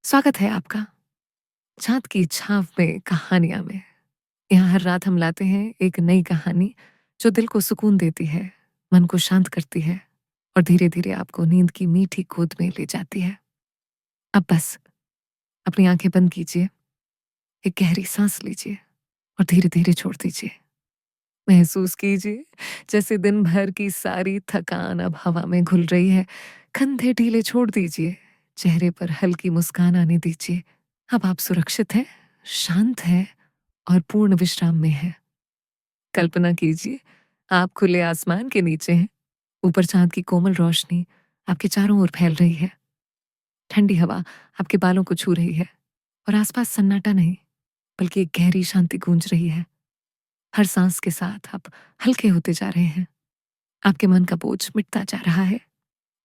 स्वागत है आपका चाँद की छाँव में कहानियाँ में। यहाँ हर रात हम लाते हैं एक नई कहानी जो दिल को सुकून देती है, मन को शांत करती है और धीरे-धीरे आपको नींद की मीठी गोद में ले जाती है। अब बस अपनी आँखें बंद कीजिए, एक गहरी साँस लीजिए और धीरे-धीरे छोड़ दीजिए। महसूस कीजिए जैसे दिन भर की सारी थकान अब हवा में घुल रही है। कंधे ढीले छोड़ दीजिए, चेहरे पर हल्की मुस्कान आने दीजिए। अब आप सुरक्षित हैं, शांत हैं और पूर्ण विश्राम में हैं। कल्पना कीजिए, आप खुले आसमान के नीचे हैं। ऊपर चाँद की कोमल रोशनी आपके चारों ओर फैल रही है। ठंडी हवा आपके बालों को छू रही है और आसपास सन्नाटा नहीं, बल्कि एक गहरी शांति गूंज रही है। हर सांस के साथ आप हल्के होते जा रहे हैं। आपके मन का बोझ मिटता जा रहा है।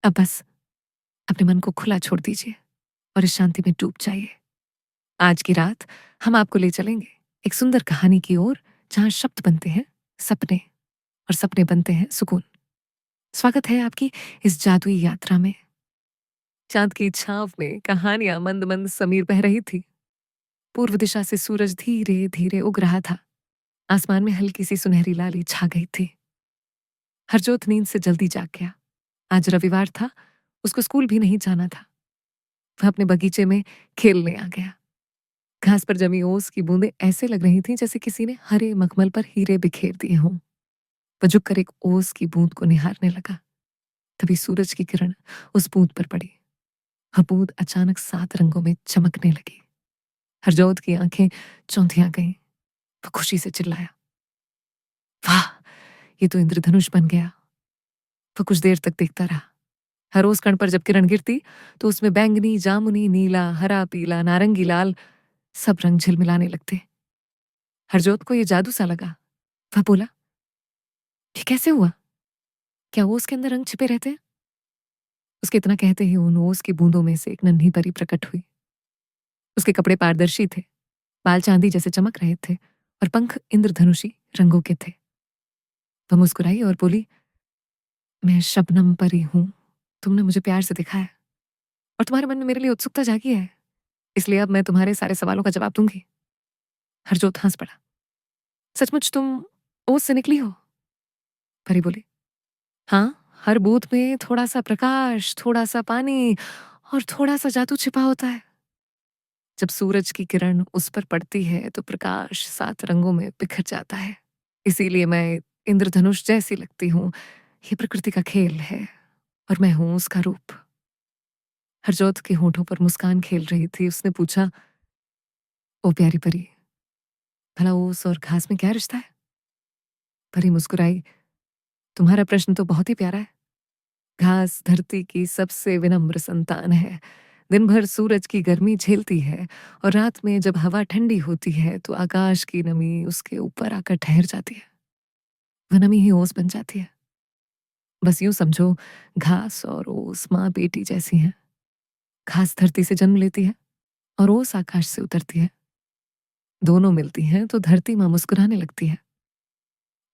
अब बस अपने मन को खुला छोड़ दीजिए और इस शांति में डूब जाइए। आज की रात हम आपको ले चलेंगे एक सुंदर कहानी की ओर, जहां शब्द बनते हैं सपने और सपने बनते हैं सुकून। स्वागत है आपकी इस जादुई यात्रा में। चांद की छांव में कहानियां मंद मंद समीर बह रही थी। पूर्व दिशा से सूरज धीरे धीरे उग रहा था। आसमान में हल्की सी सुनहरी लाली छा गई थी। हरजोत नींद से जल्दी जाग गया। आज रविवार था, उसको स्कूल भी नहीं जाना था। वह अपने बगीचे में खेलने आ गया। घास पर जमी ओस की बूंदें ऐसे लग रही थीं जैसे किसी ने हरे मखमल पर हीरे बिखेर दिए हों। वह झुककर एक ओस की बूंद को निहारने लगा। तभी सूरज की किरण उस बूंद पर पड़ी। वह बूंद अचानक 7 रंगों में चमकने लगी। हरजोत की आंखें चौंधिया गईं। वह खुशी से चिल्लाया, वाह, ये तो इंद्रधनुष बन गया। वह कुछ देर तक देखता रहा। हर ओस कण पर जब किरण गिरती तो उसमें बैंगनी, जामुनी, नीला, हरा, पीला, नारंगी, लाल सब रंग झिलमिलाने लगते। हरजोत को ये जादू सा लगा। वह बोला, ये कैसे हुआ? क्या ओस के अंदर रंग छिपे रहते हैं? उसके इतना कहते ही उन ओस की बूंदों में से एक नन्ही परी प्रकट हुई। उसके कपड़े पारदर्शी थे, बाल चांदी जैसे चमक रहे थे और पंख इंद्रधनुषी रंगों के थे। वह मुस्कुराई और बोली, मैं शबनम परी हूं। तुमने मुझे प्यार से देखा है और तुम्हारे मन में मेरे लिए उत्सुकता जागी है, इसलिए अब मैं तुम्हारे सारे सवालों का जवाब दूंगी। हरजोत हंस पड़ा। सचमुच तुम ओस से निकली हो? परी बोली, हाँ, हर बूंद में थोड़ा सा प्रकाश, थोड़ा सा पानी और थोड़ा सा जादू छिपा होता है। जब सूरज की किरण उस पर पड़ती है तो प्रकाश 7 रंगों में बिखर जाता है। इसीलिए मैं इंद्रधनुष जैसी लगती हूँ। ये प्रकृति का खेल है और मैं हूं उसका रूप। हरजोत के होठों पर मुस्कान खेल रही थी। उसने पूछा, ओ प्यारी परी, भला ओस और घास में क्या रिश्ता है? परी मुस्कुराई, तुम्हारा प्रश्न तो बहुत ही प्यारा है। घास धरती की सबसे विनम्र संतान है। दिन भर सूरज की गर्मी झेलती है और रात में जब हवा ठंडी होती है तो आकाश की नमी उसके ऊपर आकर ठहर जाती है। वह नमी ही ओस बन जाती है। बस यूं समझो, घास और ओस माँ बेटी जैसी हैं। घास धरती से जन्म लेती है और ओस आकाश से उतरती है। दोनों मिलती हैं तो धरती माँ मुस्कुराने लगती है।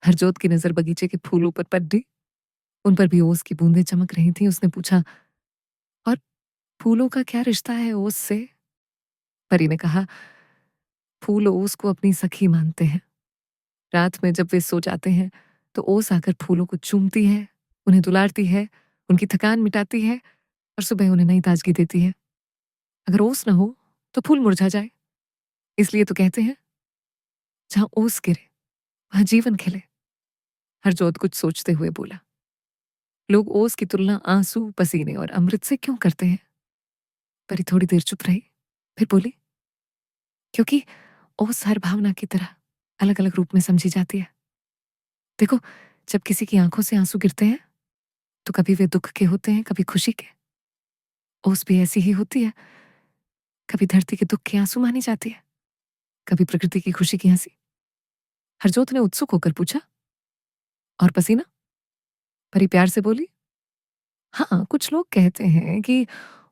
हरजोत की नजर बगीचे के फूलों पर पड़ी। उन पर भी ओस की बूंदें चमक रही थीं। उसने पूछा, और फूलों का क्या रिश्ता है ओस से? परी ने कहा, फूल ओस को अपनी सखी मानते हैं। रात में जब वे सो जाते हैं तो ओस आकर फूलों को चूमती है, उन्हें दुलारती है, उनकी थकान मिटाती है और सुबह उन्हें नई ताजगी देती है। अगर ओस न हो तो फूल मुरझा जाए। इसलिए तो कहते हैं, जहां ओस गिरे वहां जीवन खिले। हरजोत कुछ सोचते हुए बोला, लोग ओस की तुलना आंसू, पसीने और अमृत से क्यों करते हैं? परी थोड़ी देर चुप रही, फिर बोली, क्योंकि ओस हर भावना की तरह अलग अलग रूप में समझी जाती है। देखो, जब किसी की आंखों से आंसू गिरते हैं तो कभी वे दुख के होते हैं, कभी खुशी के। ओस भी ऐसी ही होती है। कभी धरती के दुख के आंसू मानी जाती है, कभी प्रकृति की खुशी की हंसी। हरजोत ने उत्सुक होकर पूछा, और पसीना? परी प्यार से बोली, हाँ, कुछ लोग कहते हैं कि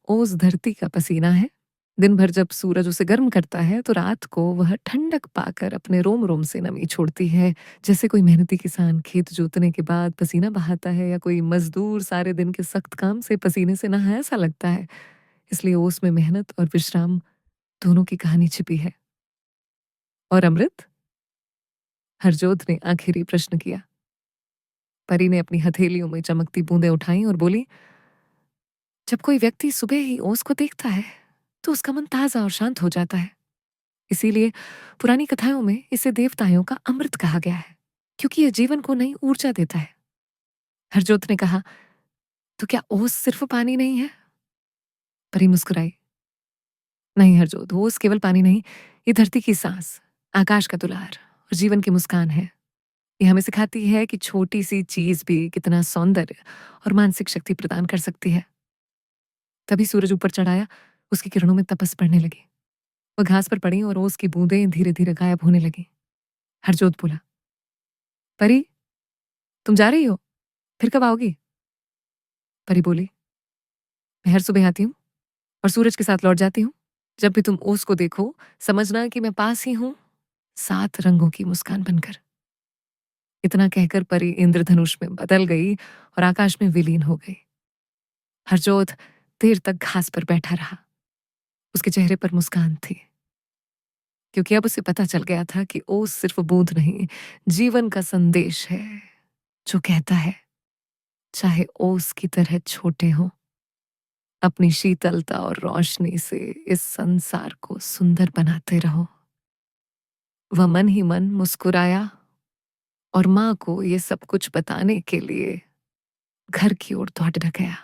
ओस धरती का पसीना है। दिन भर जब सूरज उसे गर्म करता है तो रात को वह ठंडक पाकर अपने रोम रोम से नमी छोड़ती है। जैसे कोई मेहनती किसान खेत जोतने के बाद पसीना बहाता है या कोई मजदूर सारे दिन के सख्त काम से पसीने से नहाया सा लगता है। इसलिए ओस में मेहनत और विश्राम दोनों की कहानी छिपी है। और अमृत? हरजोध ने आखिरी प्रश्न किया। परी ने अपनी हथेलियों में चमकती बूंदें उठाई और बोली, जब कोई व्यक्ति सुबह ही ओस को देखता है तो उसका मन ताजा और शांत हो जाता है। इसीलिए पुरानी कथाओं में इसे देवताओं का अमृत कहा गया है, क्योंकि यह जीवन को नई ऊर्जा देता है। हरजोत ने कहा, तो क्या ओस सिर्फ पानी नहीं है? परी मुस्कुराई। नहीं हरजोत, ओस केवल पानी नहीं, ये धरती की सांस, आकाश का दुलार और जीवन की मुस्कान है। ये हमें सिखाती है कि छोटी सी चीज भी कितना सौंदर्य और मानसिक शक्ति प्रदान कर सकती है। तभी सूरज ऊपर चढ़ाया, उसकी किरणों में तपस पड़ने लगी। वह घास पर पड़ी और ओस की बूंदें धीरे धीरे गायब होने लगी। हरजोत बोला, परी, तुम जा रही हो? फिर कब आओगी? परी बोली, मैं हर सुबह आती हूँ और सूरज के साथ लौट जाती हूँ। जब भी तुम ओस को देखो, समझना कि मैं पास ही हूँ, 7 रंगों की मुस्कान बनकर। इतना कहकर परी इंद्रधनुष में बदल गई और आकाश में विलीन हो गई। हरजोत देर तक घास पर बैठा रहा। उसके चेहरे पर मुस्कान थी, क्योंकि अब उसे पता चल गया था कि ओस सिर्फ बूंद नहीं, जीवन का संदेश है, जो कहता है, चाहे ओस की तरह छोटे हो, अपनी शीतलता और रोशनी से इस संसार को सुंदर बनाते रहो। वह मन ही मन मुस्कुराया और माँ को ये सब कुछ बताने के लिए घर की ओर दौड़ गया।